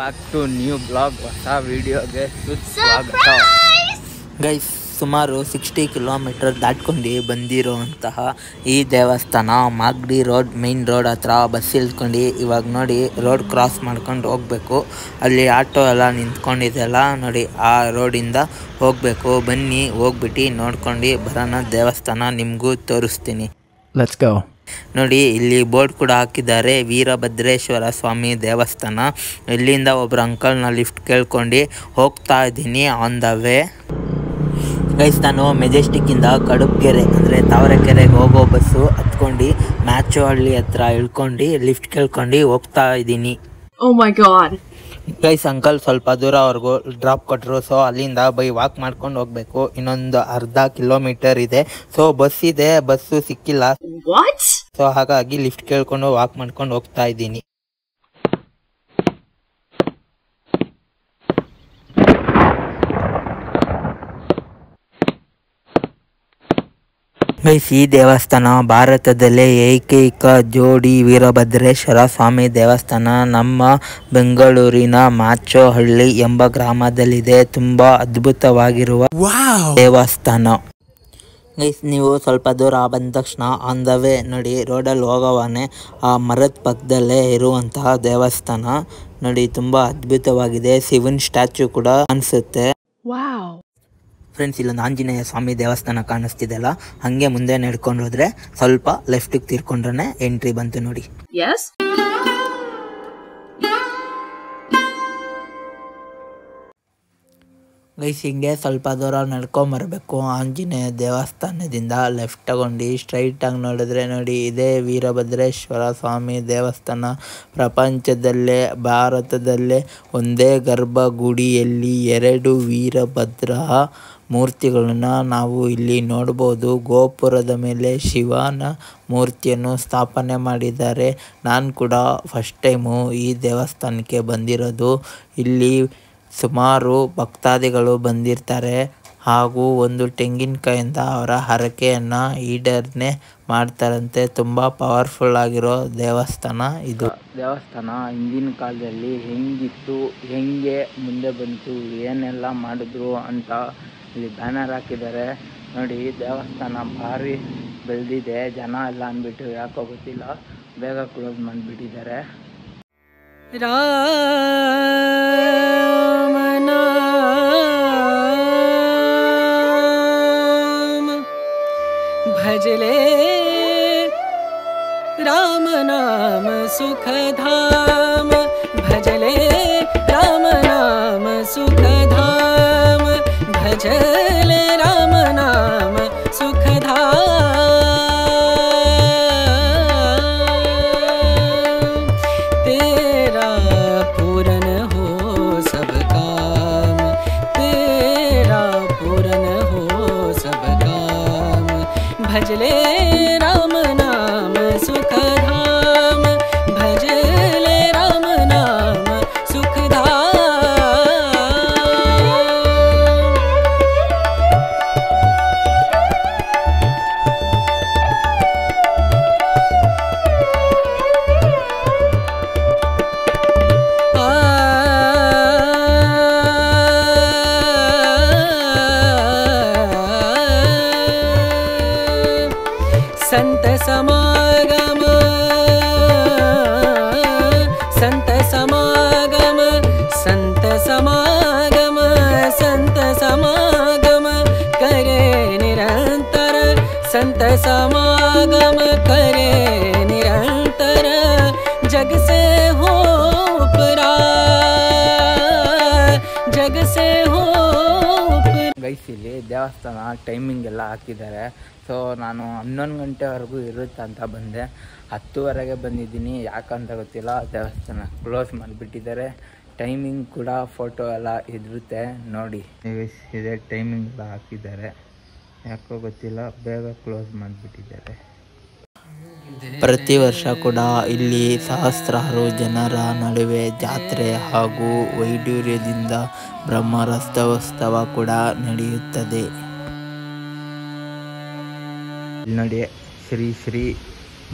Back to new blog. ಹೊಸ ವಿಡಿಯೋಗೆ ಸುಸ್ವಾಗತ. ಗೈಸ್, ಸುಮಾರು 60 ಕಿಲೋಮೀಟರ್ ದಾಟ್ಕೊಂಡು ಬಂದಿರೋಂತಹ ಈ ದೇವಸ್ಥಾನ ಮಾಗಡಿ ರೋಡ್ ಮೇನ್ ರೋಡ್ ಹತ್ರ ಬಸ್ ಇಳ್ಕೊಂಡು ಇವಾಗ ನೋಡಿ ರೋಡ್ ಕ್ರಾಸ್ ಮಾಡ್ಕೊಂಡು ಹೋಗ್ಬೇಕು. ಅಲ್ಲಿ ಆಟೋ ಎಲ್ಲ ನಿಂತ್ಕೊಂಡಿದೆಲ್ಲ ನೋಡಿ, ಆ ರೋಡಿಂದ ಹೋಗಬೇಕು. ಬನ್ನಿ ಹೋಗ್ಬಿಟ್ಟು ನೋಡ್ಕೊಂಡು ಬರೋಣ. ದೇವಸ್ಥಾನ ನಿಮಗೂ ತೋರಿಸ್ತೀನಿ. Let's go. ನೋಡಿ, ಇಲ್ಲಿ ಬೋರ್ಡ್ ಕೂಡ ಹಾಕಿದ್ದಾರೆ, ವೀರಭದ್ರೇಶ್ವರ ಸ್ವಾಮಿ ದೇವಸ್ಥಾನ. ಇಲ್ಲಿಂದ ಒಬ್ರು ಅಂಕಲ್ನ ಲಿಫ್ಟ್ ಕೇಳ್ಕೊಂಡು ಹೋಗ್ತಾ ಇದ್ದೀನಿ ಆನ್ ದ ವೇ. ಗೈಸ್, ನಾನು ಮೆಜೆಸ್ಟಿಕ್ಕಿಂದ ಕಡುಬ್ಗೆರೆ ಅಂದರೆ ತಾವರೆಕೆರೆಗೆ ಹೋಗೋ ಬಸ್ಸು ಹತ್ಕೊಂಡು ಮ್ಯಾಚುಹಳ್ಳಿ ಹತ್ರ ಇಳ್ಕೊಂಡು ಲಿಫ್ಟ್ ಕೇಳ್ಕೊಂಡು ಹೋಗ್ತಾ ಇದ್ದೀನಿ. ಗೈಸ್, ಅಂಕಲ್ ಸ್ವಲ್ಪ ದೂರವರೆಗೂ ಡ್ರಾಪ್ ಕೊಟ್ಟರು. ಸೊ ಅಲ್ಲಿಂದ ಬೈ ವಾಕ್ ಮಾಡ್ಕೊಂಡು ಹೋಗ್ಬೇಕು. ಇನ್ನೊಂದು ಅರ್ಧ ಕಿಲೋಮೀಟರ್ ಇದೆ. ಸೊ ಬಸ್ ಇದೆ, ಬಸ್ಸು ಸಿಕ್ಕಿಲ್ಲ. ಸೊ ಹಾಗಾಗಿ ಲಿಫ್ಟ್ ಕೇಳ್ಕೊಂಡು ವಾಕ್ ಮಾಡ್ಕೊಂಡು ಹೋಗ್ತಾ ಇದ್ದೀನಿ. ಗೈಸ್, ಈ ದೇವಸ್ಥಾನ ಭಾರತದಲ್ಲೇ ಏಕೈಕ ಜೋಡಿ ವೀರಭದ್ರೇಶ್ವರ ಸ್ವಾಮಿ ದೇವಸ್ಥಾನ ನಮ್ಮ ಬೆಂಗಳೂರಿನ ಮಾಚೋಹಳ್ಳಿ ಎಂಬ ಗ್ರಾಮದಲ್ಲಿದೆ. ತುಂಬ ಅದ್ಭುತವಾಗಿರುವ ದೇವಸ್ಥಾನ. ಗೈಸ್, ನೀವು ಸ್ವಲ್ಪ ದೂರ ಬಂದ ತಕ್ಷಣ ಆನ್ ದ ವೇ ನೋಡಿ, ರೋಡಲ್ಲಿ ಹೋಗೋವಾನೆ ಆ ಮರದ ಪಕ್ಕದಲ್ಲೇ ಇರುವಂತಹ ದೇವಸ್ಥಾನ ನೋಡಿ, ತುಂಬ ಅದ್ಭುತವಾಗಿದೆ. ಶಿವನ್ ಸ್ಟ್ಯಾಚು ಕೂಡ ಅನಿಸುತ್ತೆ. ಫ್ರೆಂಡ್ಸ್, ಇಲ್ಲೊಂದು ಆಂಜನೇಯ ಸ್ವಾಮಿ ದೇವಸ್ಥಾನ ಕಾಣಿಸ್ತಿದೆಲ್ಲ, ಹಂಗೆ ಮುಂದೆ ನಡ್ಕೊಂಡು ಹೋದ್ರೆ ಸ್ವಲ್ಪ ಲೆಫ್ಟಿಗೆ ತಿರ್ಕೊಂಡ್ರೆ ಎಂಟ್ರಿ ಬಂತು ನೋಡಿ. ಗೈಸ್, ಹಿಂಗೆ ಸ್ವಲ್ಪ ದೂರ ನಡ್ಕೊಂಬರ್ಬೇಕು. ಆಂಜನೇಯ ದೇವಸ್ಥಾನದಿಂದ ಲೆಫ್ಟ್ ತಗೊಂಡು ಸ್ಟ್ರೈಟಾಗಿ ನೋಡಿದ್ರೆ ನೋಡಿ, ಇದೇ ವೀರಭದ್ರೇಶ್ವರ ಸ್ವಾಮಿ ದೇವಸ್ಥಾನ. ಪ್ರಪಂಚದಲ್ಲೇ ಭಾರತದಲ್ಲೇ ಒಂದೇ ಗರ್ಭಗುಡಿಯಲ್ಲಿ 2 ವೀರಭದ್ರ ಮೂರ್ತಿಗಳನ್ನು ನಾವು ಇಲ್ಲಿ ನೋಡ್ಬೋದು. ಗೋಪುರದ ಮೇಲೆ ಶಿವನ ಮೂರ್ತಿಯನ್ನು ಸ್ಥಾಪನೆ ಮಾಡಿದ್ದಾರೆ. ನಾನು ಕೂಡ ಫಸ್ಟ್ ಟೈಮು ಈ ದೇವಸ್ಥಾನಕ್ಕೆ ಬಂದಿರೋದು. ಇಲ್ಲಿ ಸುಮಾರು ಭಕ್ತಾದಿಗಳು ಬಂದಿರ್ತಾರೆ ಹಾಗೂ ಒಂದು ತೆಂಗಿನಕಾಯಿಂದ ಅವರ ಹರಕೆಯನ್ನು ಈಡೇರಣೆ ಮಾಡ್ತಾರಂತೆ. ತುಂಬ ಪವರ್ಫುಲ್ ಆಗಿರೋ ದೇವಸ್ಥಾನ ಇದು. ದೇವಸ್ಥಾನ ಹಿಂದಿನ ಕಾಲದಲ್ಲಿ ಹೆಂಗಿತ್ತು, ಹೆಂಗೆ ಮುಂದೆ ಬಂತು, ಏನೆಲ್ಲ ಮಾಡಿದ್ರು ಅಂತ ಇಲ್ಲಿ ಬ್ಯಾನರ್ ಹಾಕಿದ್ದಾರೆ ನೋಡಿ. ದೇವಸ್ಥಾನ ಭಾರಿ ಬೆಳೆದಿದೆ. ಜನ ಎಲ್ಲ ಅಂದ್ಬಿಟ್ಟು ಯಾಕೋ ಗೊತ್ತಿಲ್ಲ ಬೇಗ ಕ್ಲೋಸ್ ಮಾಡಿಬಿಟ್ಟಿದ್ದಾರೆ. ರಾಮ ನಾಮ ಭಜಲೆ ರಾಮ ನಾಮ ಸುಖಧಾಮ ಭಜಲೆ ರಾಮ ನಾಮ ಸುಖಧಾಮ ಭಜಲೆ ರಾಮ ನಾಮ ಸುಖಧಾಮ तेरा पूरन हो सब काम, तेरा पूरन हो सब काम भजले राम नाम सुखधाम भजले राम नाम सुखधाम. संत समागम संत समागम संत समागम संत समागम करे निरंतर संत समागम करे निरंतर जग से हो उपरा जग से हो. ಗೈಸ್, ಇಲ್ಲಿ ದೇವಸ್ಥಾನ ಟೈಮಿಂಗ್ ಎಲ್ಲ ಹಾಕಿದ್ದಾರೆ. ಸೊ ನಾನು 11 ಗಂಟೆವರೆಗೂ ಇರುತ್ತೆ ಅಂತ ಬಂದೆ. 10ವರೆಗೆ ಬಂದಿದ್ದೀನಿ. ಯಾಕಂತ ಗೊತ್ತಿಲ್ಲ, ದೇವಸ್ಥಾನ ಕ್ಲೋಸ್ ಮಾಡಿಬಿಟ್ಟಿದ್ದಾರೆ. ಟೈಮಿಂಗ್ ಕೂಡ ಫೋಟೋ ಎಲ್ಲ ಇರುತ್ತೆ ನೋಡಿ. ಇದೇ ಟೈಮಿಂಗ್ ಎಲ್ಲ ಹಾಕಿದ್ದಾರೆ. ಯಾಕೋ ಗೊತ್ತಿಲ್ಲ, ಬೇಗ ಕ್ಲೋಸ್ ಮಾಡಿಬಿಟ್ಟಿದ್ದಾರೆ. ಪ್ರತಿ ವರ್ಷ ಕೂಡ ಇಲ್ಲಿ ಸಹಸ್ರಾರು ಜನರ ನಡುವೆ ಜಾತ್ರೆ ಹಾಗೂ ವೈಡೂರ್ಯದಿಂದ ಬ್ರಹ್ಮರಥೋತ್ಸವ ಕೂಡ ನಡೆಯುತ್ತದೆ. ನೋಡಿ, ಶ್ರೀ ಶ್ರೀ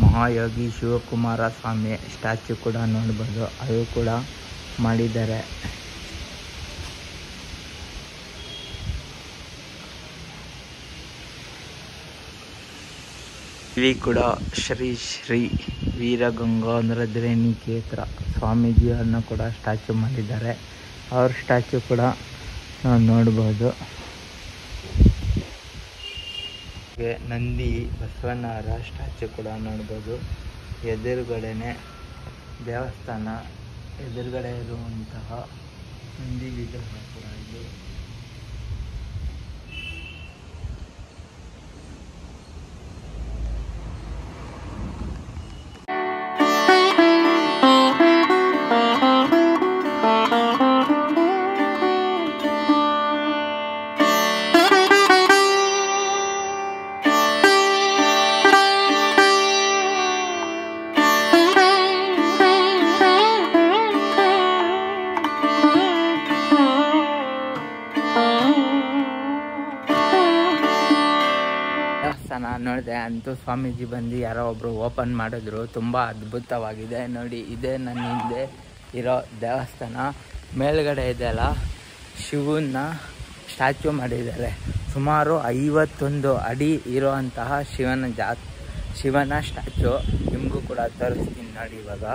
ಮಹಾಯೋಗಿ ಶಿವಕುಮಾರ ಸ್ವಾಮಿ ಸ್ಟ್ಯಾಚು ಕೂಡ ನೋಡ್ಬೋದು. ಅದು ಕೂಡ ಮಾಡಿದ್ದಾರೆ. ಇಲ್ಲಿ ಕೂಡ ಶ್ರೀ ಶ್ರೀ ವೀರಗಂಗಾಧರ ರೇಣುಕೇಶ್ವರ ಸ್ವಾಮೀಜಿಯನ್ನು ಕೂಡ ಸ್ಟ್ಯಾಚು ಮಾಡಿದ್ದಾರೆ. ಅವ್ರ ಸ್ಟ್ಯಾಚು ಕೂಡ ನಾವು ನೋಡ್ಬೋದು. ನಂದಿ ಬಸವಣ್ಣವರ ಸ್ಟ್ಯಾಚು ಕೂಡ ನೋಡ್ಬೋದು. ಎದುರುಗಡೆನೆ ದೇವಸ್ಥಾನ, ಎದುರುಗಡೆ ಇರುವಂತಹ ನಂದಿ ವಿಗ್ರಹ ಕೂಡ ಇದೆ. ದೇವಸ್ಥಾನ ನೋಡಿದೆ ಅಂತೂ ಸ್ವಾಮೀಜಿ ಬಂದು ಯಾರೋ ಒಬ್ರು ಓಪನ್ ಮಾಡಿದ್ರು. ತುಂಬ ಅದ್ಭುತವಾಗಿದೆ ನೋಡಿ. ಇದೇ ನನ್ನ ಹಿಂದೆ ಇರೋ ದೇವಸ್ಥಾನ. ಮೇಲ್ಗಡೆ ಇದೆಯಲ್ಲ ಶಿವನ ಸ್ಟ್ಯಾಚು ಮಾಡಿದ್ದಾರೆ. ಸುಮಾರು 51 ಅಡಿ ಇರುವಂತಹ ಶಿವನ ಸ್ಟ್ಯಾಚು ನಿಮಗೂ ಕೂಡ ತೋರಿಸ್ತೀನಿ ನೋಡಿ ಇವಾಗ.